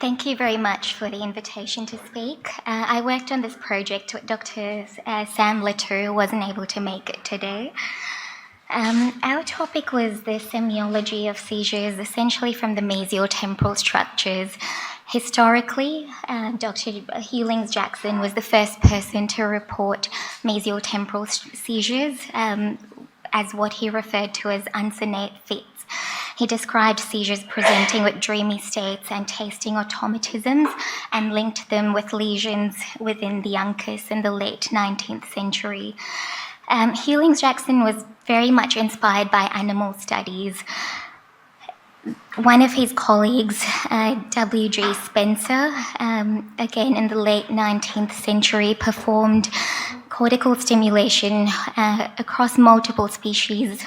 Thank you very much for the invitation to speak. I worked on this project with Dr. Sam Latour, who wasn't able to make it today. Our topic was the semiology of seizures, essentially from the mesial temporal structures. Historically, Dr. Hewlings-Jackson was the first person to report mesial temporal seizures as what he referred to as unsonate fits. He described seizures presenting with dreamy states and tasting automatisms and linked them with lesions within the uncus in the late 19th century. Hewlings-Jackson was very much inspired by animal studies. One of his colleagues, W.G. Spencer, again in the late 19th century, performed cortical stimulation across multiple species.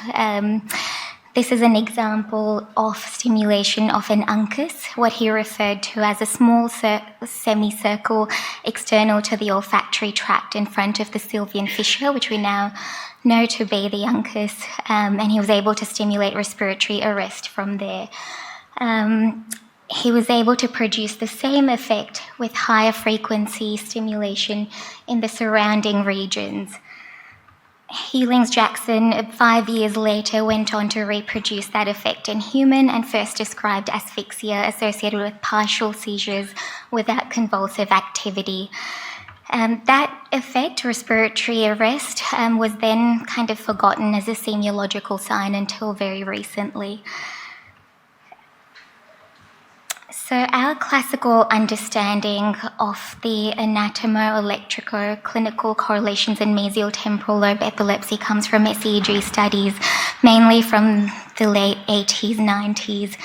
This is an example of stimulation of an uncus, what he referred to as a small semicircle external to the olfactory tract in front of the sylvian fissure, which we now know to be the uncus, and he was able to stimulate respiratory arrest from there. He was able to produce the same effect with higher frequency stimulation in the surrounding regions. Hewlings-Jackson, 5 years later, went on to reproduce that effect in human and first described asphyxia associated with partial seizures without convulsive activity. That effect, respiratory arrest, was then kind of forgotten as a semiological sign until very recently. So our classical understanding of the anatomo-electrico-clinical correlations in mesial temporal lobe epilepsy comes from SEEG studies, mainly from the late 80s, 90s.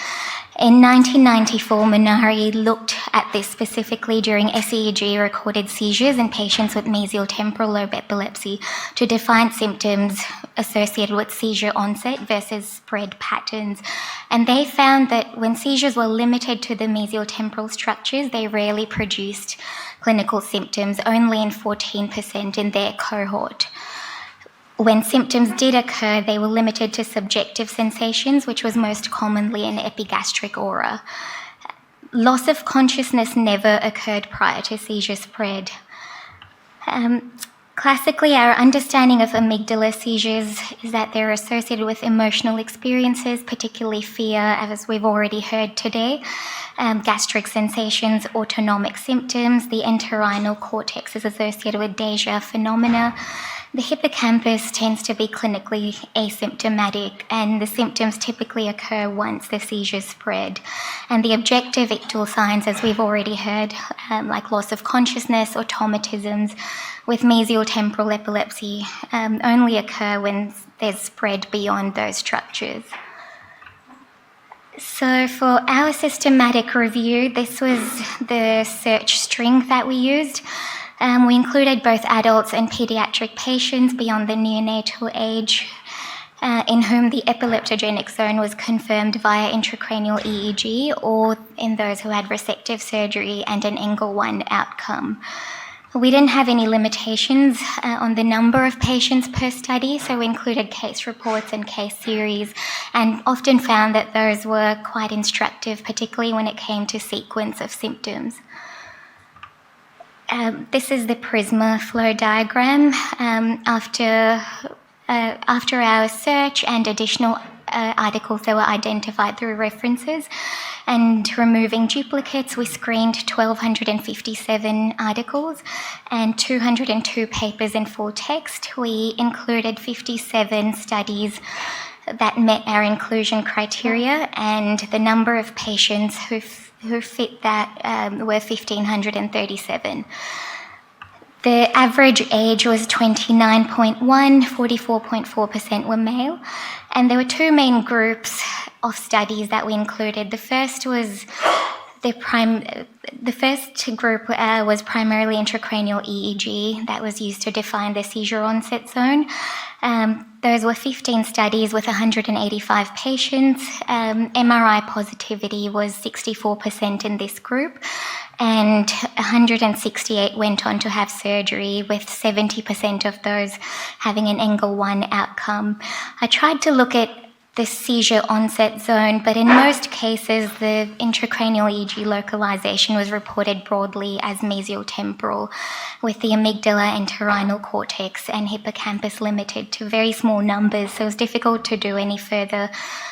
In 1994, Munari looked at this specifically during SEEG recorded seizures in patients with mesial temporal lobe epilepsy to define symptoms associated with seizure onset versus spread patterns. And they found that when seizures were limited to the mesial temporal structures, they rarely produced clinical symptoms, only in 14% in their cohort. When symptoms did occur, they were limited to subjective sensations, which was most commonly an epigastric aura. Loss of consciousness never occurred prior to seizure spread. Classically, our understanding of amygdala seizures is that they're associated with emotional experiences, particularly fear, as we've already heard today, gastric sensations, autonomic symptoms. The entorhinal cortex is associated with deja phenomena. The hippocampus tends to be clinically asymptomatic, and the symptoms typically occur once the seizures spread. And the objective ictal signs, as we've already heard, like loss of consciousness, automatisms, with mesial temporal epilepsy only occur when there's spread beyond those structures. So for our systematic review, this was the search string that we used. We included both adults and pediatric patients beyond the neonatal age, in whom the epileptogenic zone was confirmed via intracranial EEG, or in those who had resective surgery and an Engel 1 outcome. We didn't have any limitations on the number of patients per study, so we included case reports and case series, and often found that those were quite instructive, particularly when it came to sequence of symptoms. This is the PRISMA flow diagram. After our search and additional articles that were identified through references and removing duplicates, we screened 1,257 articles and 202 papers in full text. We included 57 studies that met our inclusion criteria, and the number of patients who fit that were 1,537. The average age was 29.1, 44.4% were male, and there were two main groups of studies that we included. The first was the first group was primarily intracranial EEG that was used to define the seizure onset zone. Those were 15 studies with 185 patients. MRI positivity was 64% in this group, and 168 went on to have surgery, with 70% of those having an Engel 1 outcome. I tried to look at the seizure onset zone, but in most cases, the intracranial EEG localization was reported broadly as mesial temporal, with the amygdala, entorhinal cortex, and hippocampus limited to very small numbers, so it was difficult to do any further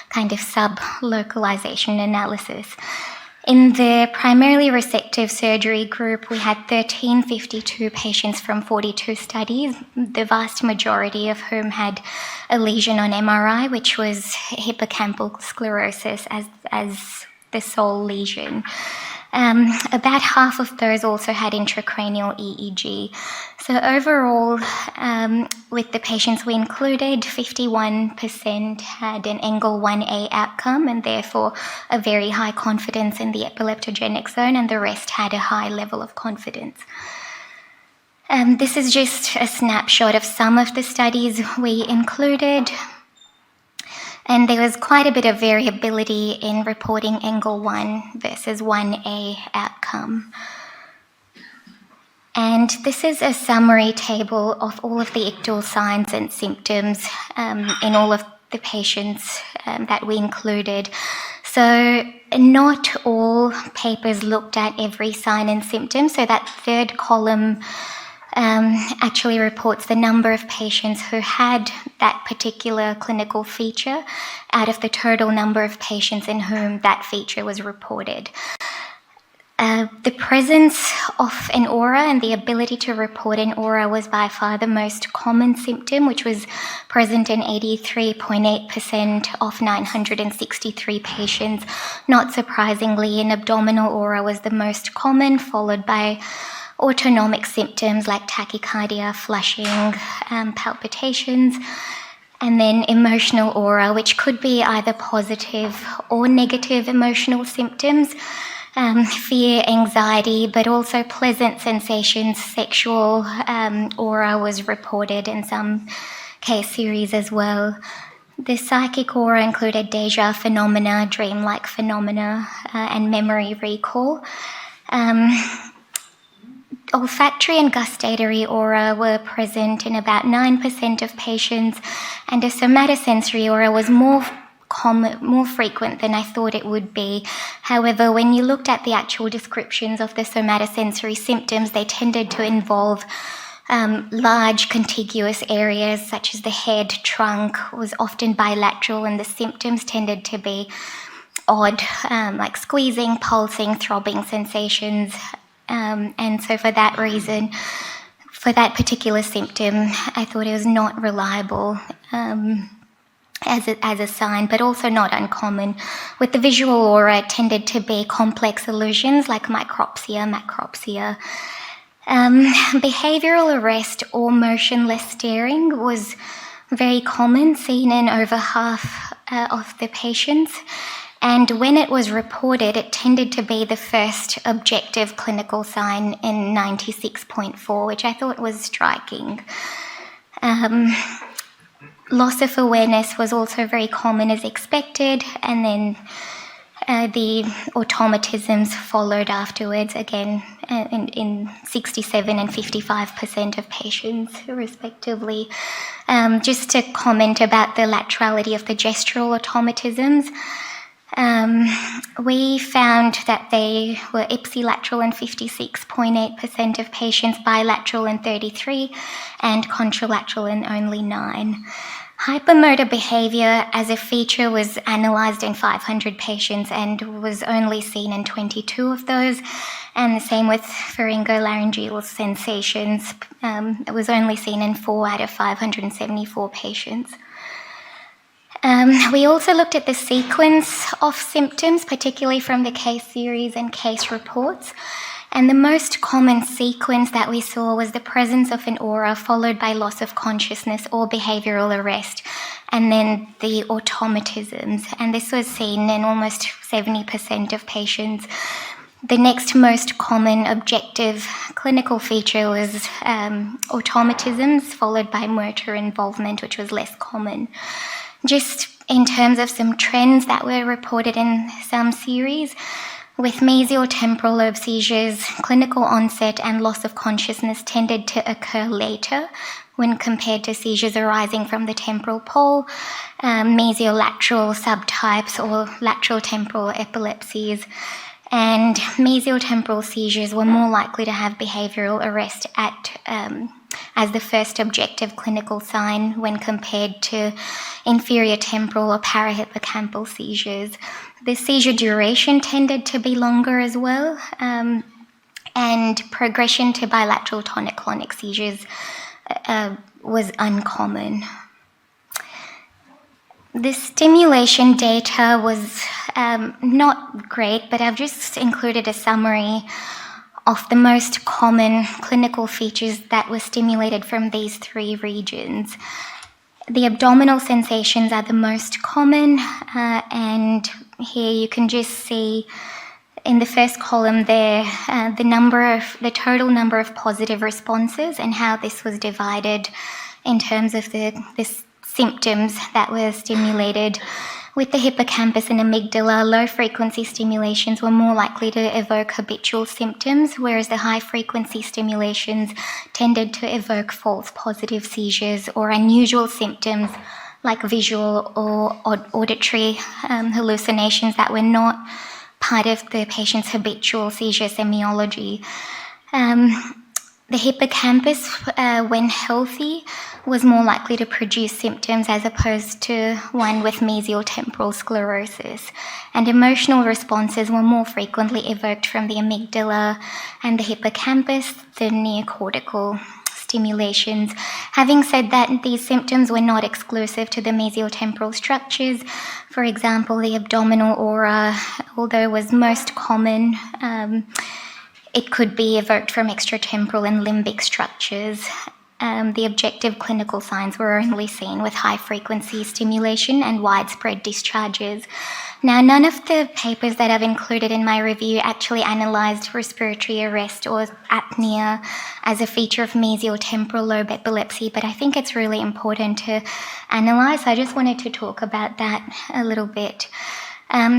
kind of sub-localization analysis. In the primarily resective surgery group, we had 1352 patients from 42 studies, the vast majority of whom had a lesion on MRI, which was hippocampal sclerosis as the sole lesion. About half of those also had intracranial EEG. So overall, with the patients we included, 51% had an Engel 1A outcome and therefore a very high confidence in the epileptogenic zone, and the rest had a high level of confidence. This is just a snapshot of some of the studies we included. And there was quite a bit of variability in reporting Engel 1 versus 1A outcome. And this is a summary table of all of the ictal signs and symptoms in all of the patients that we included. So not all papers looked at every sign and symptom. So that third column actually reports the number of patients who had that particular clinical feature out of the total number of patients in whom that feature was reported. The presence of an aura and the ability to report an aura was by far the most common symptom, which was present in 83.8% of 963 patients. Not surprisingly, an abdominal aura was the most common, followed by autonomic symptoms like tachycardia, flushing, palpitations, and then emotional aura, which could be either positive or negative emotional symptoms, fear, anxiety, but also pleasant sensations. Sexual aura was reported in some case series as well. The psychic aura included deja phenomena, dreamlike phenomena, and memory recall. Olfactory and gustatory aura were present in about 9% of patients, and a somatosensory aura was more frequent than I thought it would be. However, when you looked at the actual descriptions of the somatosensory symptoms, they tended to involve large contiguous areas such as the head, trunk, was often bilateral, and the symptoms tended to be odd, like squeezing, pulsing, throbbing sensations. And so for that reason, for that particular symptom, I thought it was not reliable as a sign, but also not uncommon. With the visual aura, it tended to be complex illusions like micropsia, macropsia. Behavioral arrest or motionless staring was very common, seen in over half of the patients. And when it was reported, it tended to be the first objective clinical sign in 96.4%, which I thought was striking. Loss of awareness was also very common as expected, and then the automatisms followed afterwards, again in 67 and 55% of patients, respectively. Just to comment about the laterality of the gestural automatisms, we found that they were ipsilateral in 56.8% of patients, bilateral in 33%, and contralateral in only 9%. Hypermotor behavior as a feature was analysed in 500 patients and was only seen in 22 of those, and the same with pharyngolaryngeal sensations. It was only seen in 4 out of 574 patients. We also looked at the sequence of symptoms, particularly from the case series and case reports. And the most common sequence that we saw was the presence of an aura followed by loss of consciousness or behavioural arrest, and then the automatisms. And this was seen in almost 70% of patients. The next most common objective clinical feature was automatisms, followed by motor involvement, which was less common. Just in terms of some trends that were reported in some series, With mesial temporal lobe seizures, clinical onset and loss of consciousness tended to occur later when compared to seizures arising from the temporal pole, mesiolateral subtypes or lateral temporal epilepsies. And mesial temporal seizures were more likely to have behavioural arrest as the first objective clinical sign when compared to inferior temporal or parahippocampal seizures. The seizure duration tended to be longer as well, and progression to bilateral tonic-clonic seizures was uncommon. The stimulation data was not great, but I've just included a summary of the most common clinical features that were stimulated from these three regions. The abdominal sensations are the most common, and here you can just see in the first column there the total number of positive responses and how this was divided in terms of the symptoms that were stimulated. With the hippocampus and amygdala, low-frequency stimulations were more likely to evoke habitual symptoms, whereas the high-frequency stimulations tended to evoke false positive seizures or unusual symptoms like visual or auditory hallucinations that were not part of the patient's habitual seizure semiology. The hippocampus, when healthy, was more likely to produce symptoms as opposed to one with mesial temporal sclerosis. And emotional responses were more frequently evoked from the amygdala and the hippocampus than neocortical stimulations. Having said that, these symptoms were not exclusive to the mesial temporal structures. For example, the abdominal aura, although was most common, it could be evoked from extratemporal and limbic structures. The objective clinical signs were only seen with high-frequency stimulation and widespread discharges. Now, none of the papers that I've included in my review actually analysed respiratory arrest or apnea as a feature of mesial temporal lobe epilepsy, but I think it's really important to analyse. I just wanted to talk about that a little bit.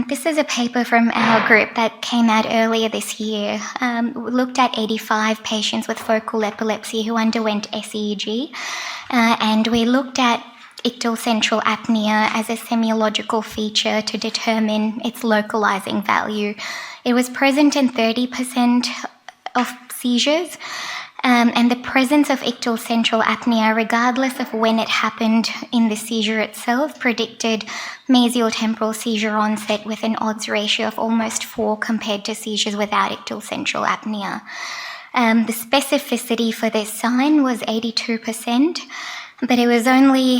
This is a paper from our group that came out earlier this year. We looked at 85 patients with focal epilepsy who underwent SEEG, and we looked at ictal central apnea as a semiological feature to determine its localizing value. It was present in 30% of seizures, and the presence of ictal central apnea, regardless of when it happened in the seizure itself, predicted mesial temporal seizure onset with an odds ratio of almost 4 compared to seizures without ictal central apnea. The specificity for this sign was 82%, but it was only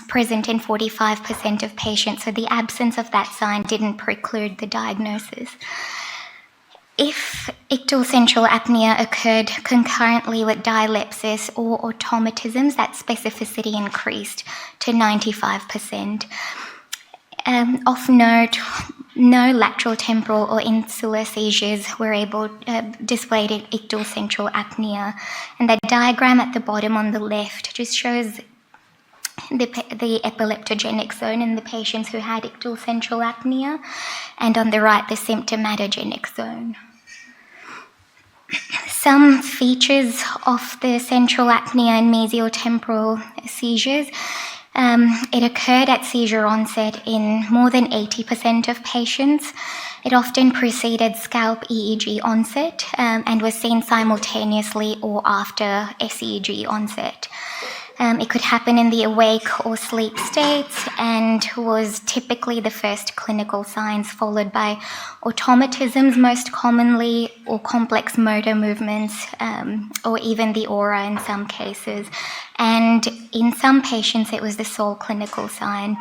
present in 45% of patients, so the absence of that sign didn't preclude the diagnosis. If ictal central apnea occurred concurrently with dialepsis or automatisms, that specificity increased to 95%. Of note, no lateral temporal or insular seizures were displayed ictal central apnea. And the diagram at the bottom on the left just shows the epileptogenic zone in the patients who had ictal central apnea, and on the right, the symptomatogenic zone. Some features of the central apnea and mesial temporal seizures. It occurred at seizure onset in more than 80% of patients. It often preceded scalp EEG onset and was seen simultaneously or after SEEG onset. It could happen in the awake or sleep states and was typically the first clinical signs, followed by automatisms most commonly, or complex motor movements, or even the aura in some cases. And in some patients, it was the sole clinical sign.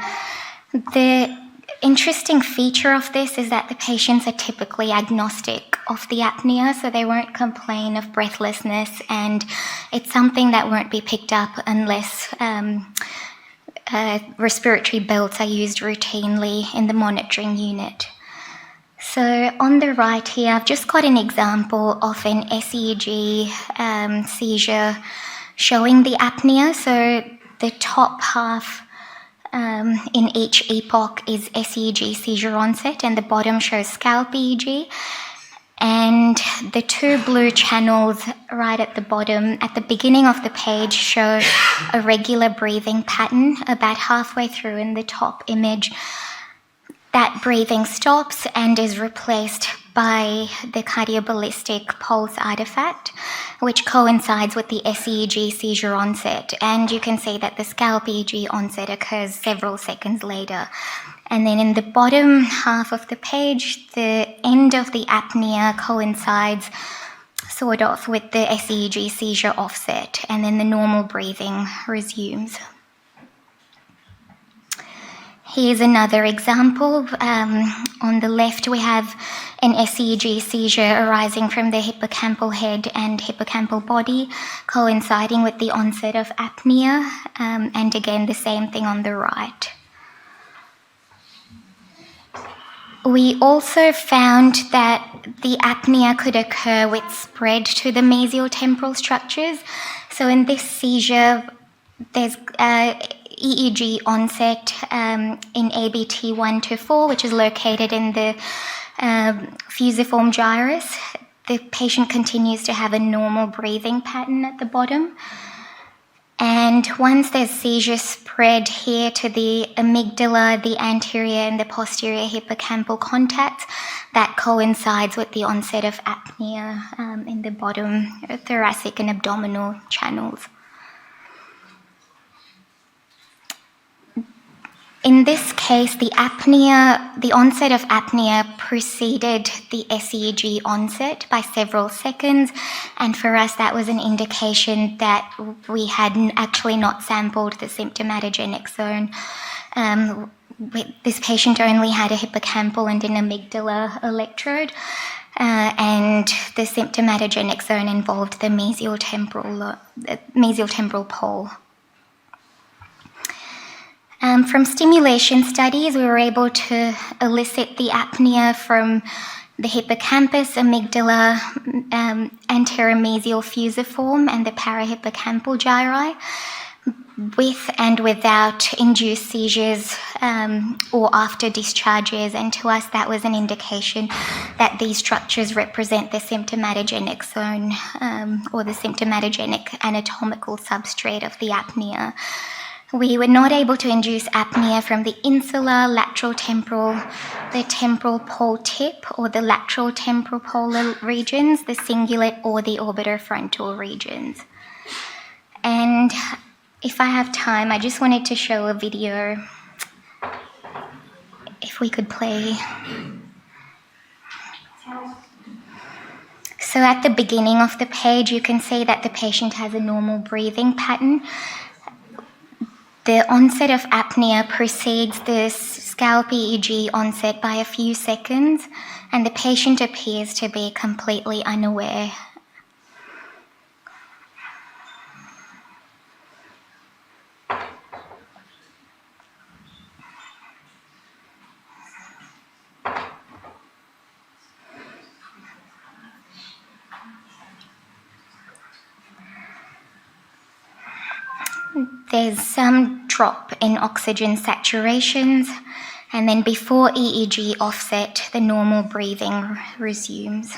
The interesting feature of this is that the patients are typically agnostic of the apnea, so they won't complain of breathlessness, and it's something that won't be picked up unless respiratory belts are used routinely in the monitoring unit. So on the right here, I've just got an example of an SEEG seizure showing the apnea. So the top half in each epoch is SEEG seizure onset, and the bottom shows scalp EEG. And the two blue channels right at the bottom, at the beginning of the page, show a regular breathing pattern. About halfway through in the top image, that breathing stops and is replaced by the cardioballistic pulse artifact, which coincides with the SEEG seizure onset. And you can see that the scalp EEG onset occurs several seconds later. And then in the bottom half of the page, the end of the apnea coincides sort of with the SEEG seizure offset, and then the normal breathing resumes. Here's another example. On the left, we have an SEEG seizure arising from the hippocampal head and hippocampal body, coinciding with the onset of apnea, and again, the same thing on the right. We also found that the apnea could occur with spread to the mesial temporal structures. So in this seizure, there's EEG onset in ABT 1 to 4, which is located in the fusiform gyrus. The patient continues to have a normal breathing pattern at the bottom. And once there's seizure spread here to the amygdala, the anterior and the posterior hippocampal contacts, that coincides with the onset of apnea in the bottom thoracic and abdominal channels. In this case, the onset of apnea preceded the SEEG onset by several seconds, and for us that was an indication that we had actually not sampled the symptomatogenic zone. This patient only had a hippocampal and an amygdala electrode, and the symptomatogenic zone involved the mesial temporal pole. From stimulation studies, we were able to elicit the apnea from the hippocampus, amygdala, anteromesial fusiform, and the parahippocampal gyri, with and without induced seizures or after discharges. And to us, that was an indication that these structures represent the symptomatogenic zone or the symptomatogenic anatomical substrate of the apnea. We were not able to induce apnea from the insular, lateral temporal, the temporal pole tip, or the lateral temporal polar regions, the cingulate or the orbitofrontal regions. And if I have time, I just wanted to show a video, if we could play. So at the beginning of the page, you can see that the patient has a normal breathing pattern. The onset of apnea precedes the scalp EEG onset by a few seconds, and the patient appears to be completely unaware. There's some drop in oxygen saturations, and then before EEG offset, the normal breathing resumes.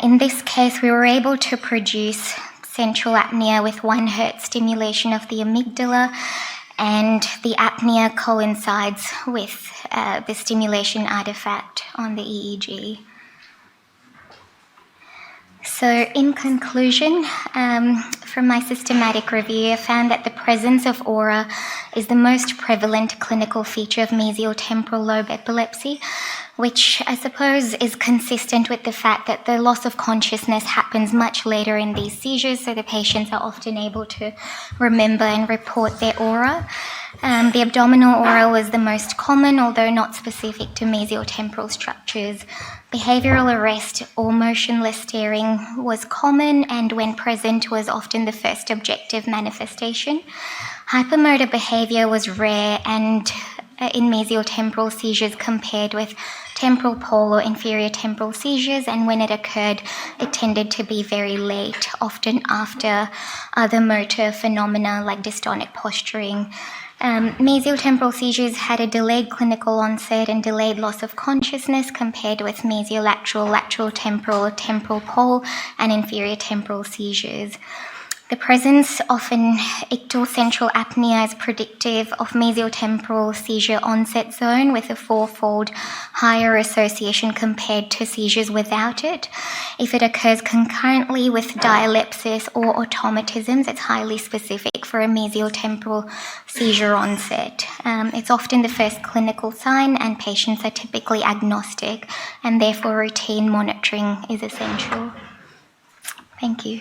In this case, we were able to produce central apnea with 1 Hz stimulation of the amygdala, and the apnea coincides with the stimulation artifact on the EEG. So in conclusion, from my systematic review, I found that the presence of aura is the most prevalent clinical feature of mesial temporal lobe epilepsy, which I suppose is consistent with the fact that the loss of consciousness happens much later in these seizures, so the patients are often able to remember and report their aura. The abdominal aura was the most common, although not specific to mesial temporal structures. Behavioural arrest or motionless staring was common, and when present was often the first objective manifestation. Hypermotor behaviour was rare, and in mesial temporal seizures compared with temporal pole or inferior temporal seizures, and when it occurred, it tended to be very late, often after other motor phenomena like dystonic posturing. Mesial temporal seizures had a delayed clinical onset and delayed loss of consciousness compared with mesiolateral, lateral temporal, temporal pole, and inferior temporal seizures. The presence of an ictal central apnea is predictive of mesial-temporal seizure onset zone with a fourfold higher association compared to seizures without it. If it occurs concurrently with dialepsis or automatisms, it's highly specific for a mesial-temporal seizure onset. It's often the first clinical sign, and patients are typically agnostic, and therefore routine monitoring is essential. Thank you.